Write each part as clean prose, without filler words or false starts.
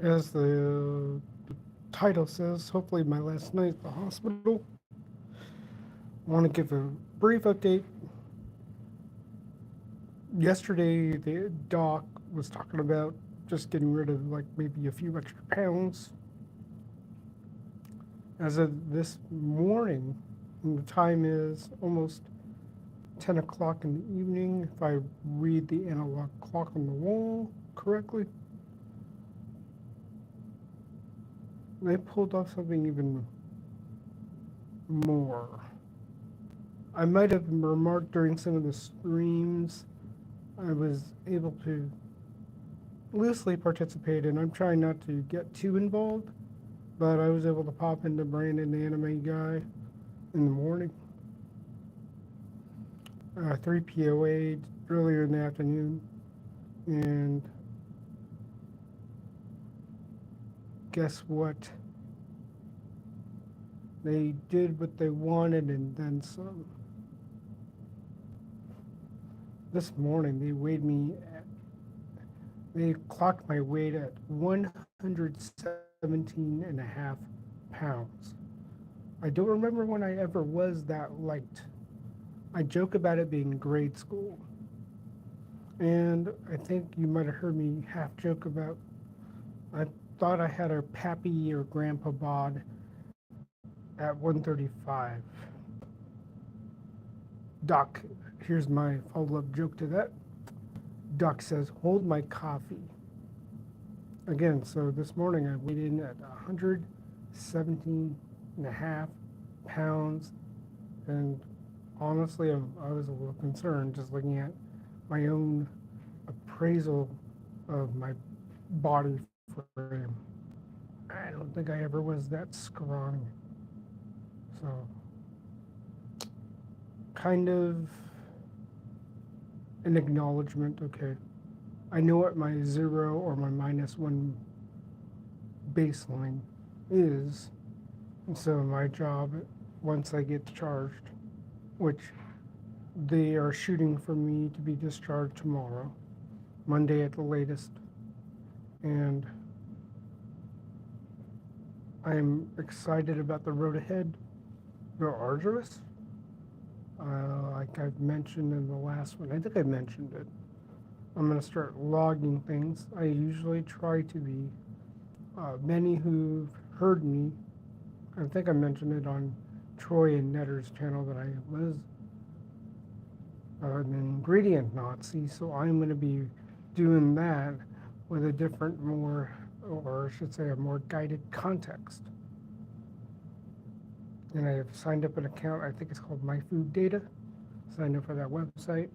As the title says, hopefully my last night at the hospital. I want to give a brief update. Yesterday, the doc was talking about just getting rid of like maybe a few extra pounds. As of this morning, and the time is almost 10 o'clock in the evening, if I read the analog clock on the wall correctly, they pulled off something even more. I might have remarked during some of the streams I was able to loosely participate in. I'm trying not to get too involved, but I was able to pop into Brandon, the anime guy, in the morning. 3 POA earlier in the afternoon, and guess what? They did what they wanted and then some. This morning they clocked my weight at 117.5 pounds. I don't remember when I ever was that light. I joke about it being grade school. And I think you might have heard me half joke about I thought I had a pappy or grandpa bod at 135. Doc, here's my follow up joke to that. Doc says, hold my coffee. Again, so this morning I weighed in at 117.5 pounds. And honestly, I was a little concerned just looking at my own appraisal of my body frame. I don't think I ever was that scrawny. So, kind of an acknowledgement, okay. I know what my 0 or my -1 baseline is. And so, my job, once I get charged, which they are shooting for me to be discharged tomorrow, Monday at the latest. And I'm excited about the road ahead. They're arduous. Like I've mentioned in the last one, I think I mentioned it. I'm going to start logging things. I usually try to be. Many who've heard me, I think I mentioned it on Troy and Netter's channel that I was an ingredient Nazi, so I'm going to be doing that with a different, more, or I should say, a more guided context. And I have signed up an account, I think it's called My Food Data. Signed up for that website.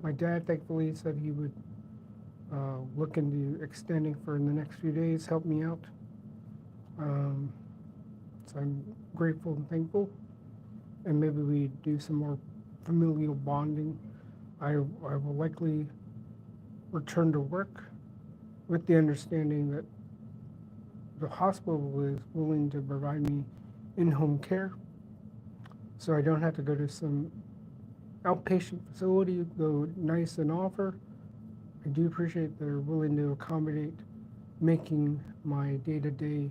My dad thankfully said he would look into extending for in the next few days, help me out. So I'm grateful and thankful. And maybe we do some more familial bonding. I will likely return to work with the understanding that the hospital is willing to provide me in-home care, so I don't have to go to some outpatient facility, though nice and offer. I do appreciate they're willing to accommodate making my day-to-day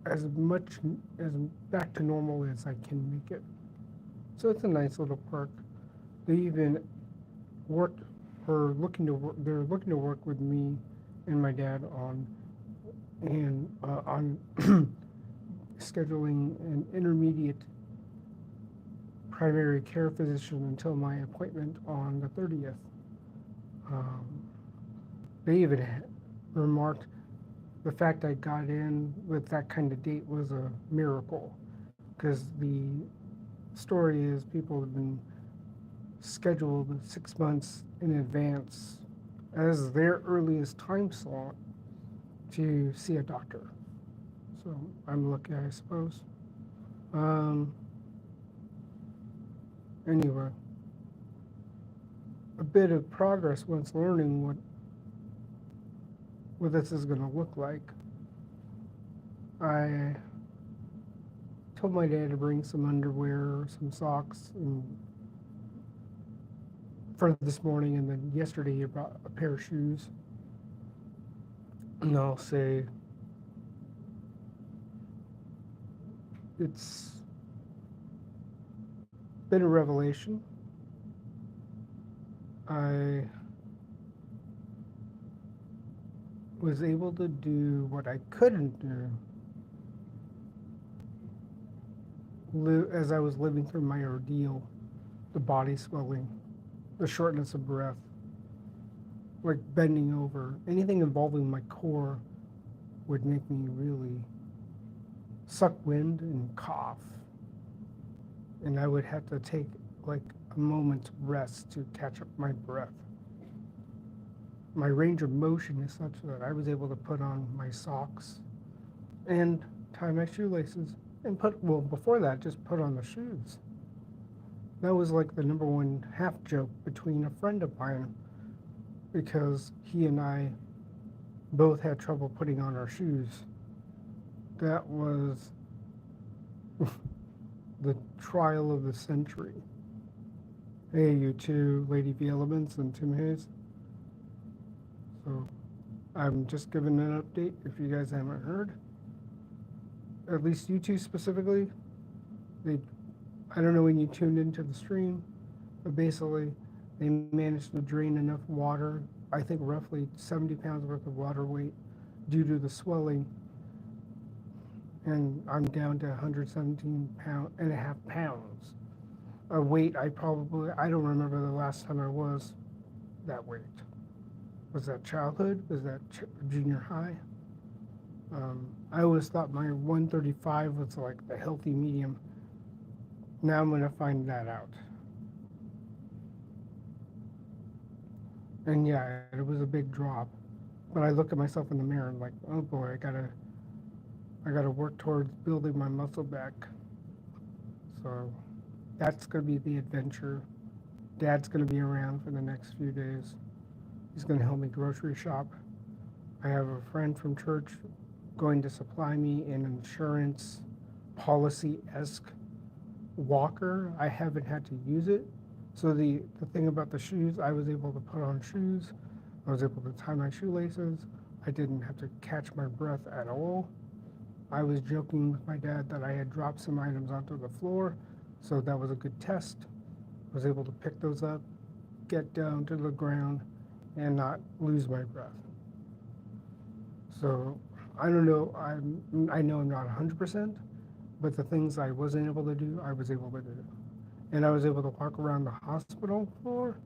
as much as back to normal as I can make it. So it's a nice little perk. They even worked or looking to work. They're looking to work with me and my dad on scheduling an intermediate primary care physician until my appointment on the 30th. Um, they even remarked the fact I got in with that kind of date was a miracle, because the story is people have been scheduled 6 months in advance as their earliest time slot to see a doctor. So I'm lucky, I suppose. Anyway, a bit of progress once learning what this is going to look like. I told my dad to bring some underwear, some socks, and for this morning, and then yesterday he brought a pair of shoes. And I'll say it's been a revelation. I was able to do what I couldn't do as I was living through my ordeal, the body swelling, the shortness of breath, like bending over. Anything involving my core would make me really suck wind and cough. And I would have to take like a moment's rest to catch up my breath. My range of motion is such that I was able to put on my socks and tie my shoelaces and before that, just put on the shoes. That was like the number one half joke between a friend of mine because he and I both had trouble putting on our shoes. That was the trial of the century. Hey, you two, Lady V Elements and Tim Hayes. So I'm just giving an update if you guys haven't heard. At least you two specifically. I don't know when you tuned into the stream, but basically they managed to drain enough water, I think roughly 70 pounds worth of water weight due to the swelling. And I'm down to 117.5 pounds. A weight I don't remember the last time I was that weight. Was that childhood? Was that junior high? I always thought my 135 was like the healthy medium. Now I'm going to find that out. And yeah, it was a big drop. But I look at myself in the mirror and like, oh boy, I gotta work towards building my muscle back. So that's gonna be the adventure. Dad's gonna be around for the next few days. He's gonna help me grocery shop. I have a friend from church going to supply me an insurance policy-esque walker. I haven't had to use it. So the thing about the shoes, I was able to put on shoes. I was able to tie my shoelaces. I didn't have to catch my breath at all. I was joking with my dad that I had dropped some items onto the floor, so that was a good test. I was able to pick those up, get down to the ground, and not lose my breath. So I don't know, I know I'm not 100%, but the things I wasn't able to do, I was able to do. And I was able to walk around the hospital floor,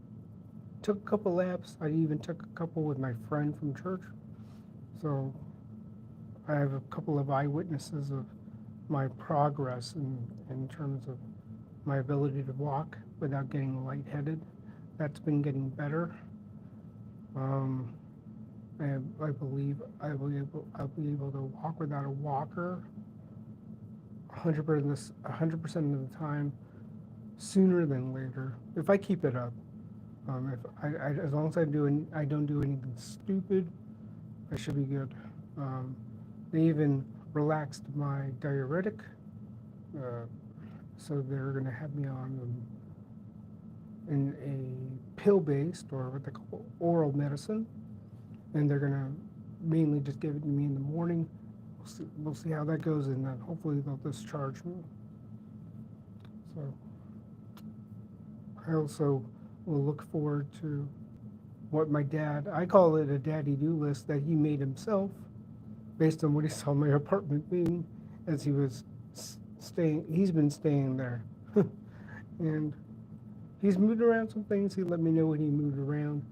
took a couple laps. I even took a couple with my friend from church. So I have a couple of eyewitnesses of my progress in terms of my ability to walk without getting lightheaded. That's been getting better. I believe I'll be able to walk without a walker 100% of the time, sooner than later, if I keep it up. As long as I don't do anything stupid, I should be good. They even relaxed my diuretic, so they're going to have me on in a pill-based, or what they call oral medicine, and they're going to mainly just give it to me in the morning. We'll see how that goes, and then hopefully they'll discharge me. So I also will look forward to what my dad, I call it a daddy-do list that he made himself based on what he saw my apartment being as he was he's been staying there. And he's moved around some things. He let me know when he moved around.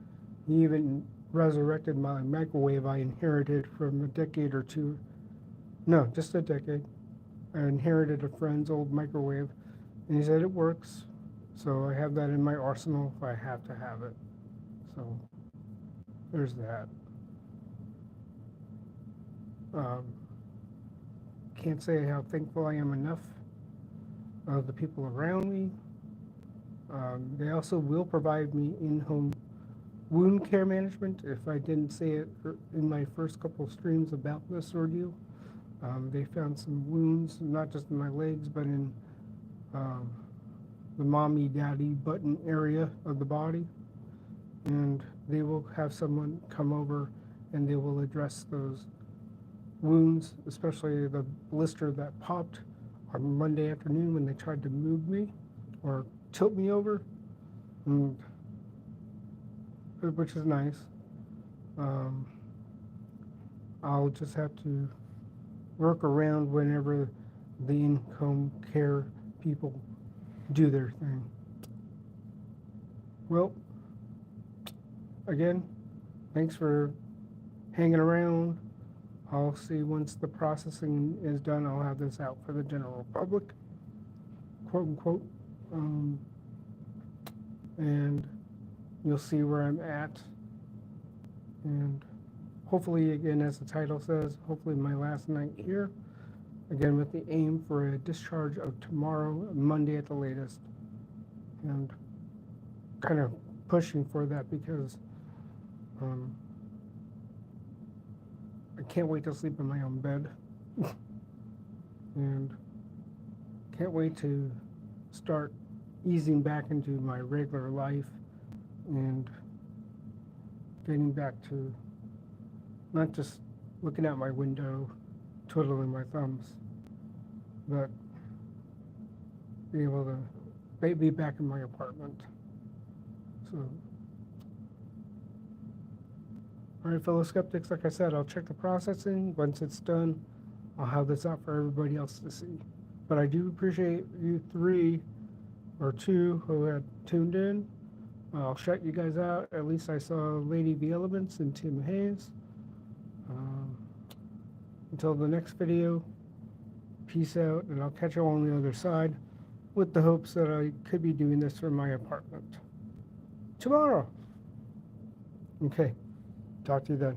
He even resurrected my microwave I inherited from a decade or two. No, just a decade. I inherited a friend's old microwave, and he said it works. So I have that in my arsenal if I have to have it. So there's that. Can't say how thankful I am enough of the people around me. They also will provide me in-home wound care management. If I didn't say it in my first couple of streams about this ordeal, they found some wounds, not just in my legs, but in the mommy daddy button area of the body. and they will have someone come over and they will address those wounds, especially the blister that popped on Monday afternoon when they tried to move me or tilt me over, and, which is nice. Um, I'll just have to work around whenever the in-home care people do their thing. Well, again, thanks for hanging around. I'll see once the processing is done, I'll have this out for the general public, quote unquote. And you'll see where I'm at. And hopefully, again, as the title says, hopefully my last night here. Again, with the aim for a discharge of tomorrow, Monday at the latest. And kind of pushing for that because I can't wait to sleep in my own bed. And can't wait to start easing back into my regular life and getting back to not just looking out my window, twiddling my thumbs, but be able to be back in my apartment. So, all right, fellow skeptics, like I said, I'll check the processing. Once it's done, I'll have this out for everybody else to see. But I do appreciate you 3 or 2 who had tuned in. I'll shut you guys out. At least I saw Lady V Elements and Tim Hayes. Until the next video, peace out, and I'll catch you on the other side with the hopes that I could be doing this from my apartment tomorrow. Okay, talk to you then.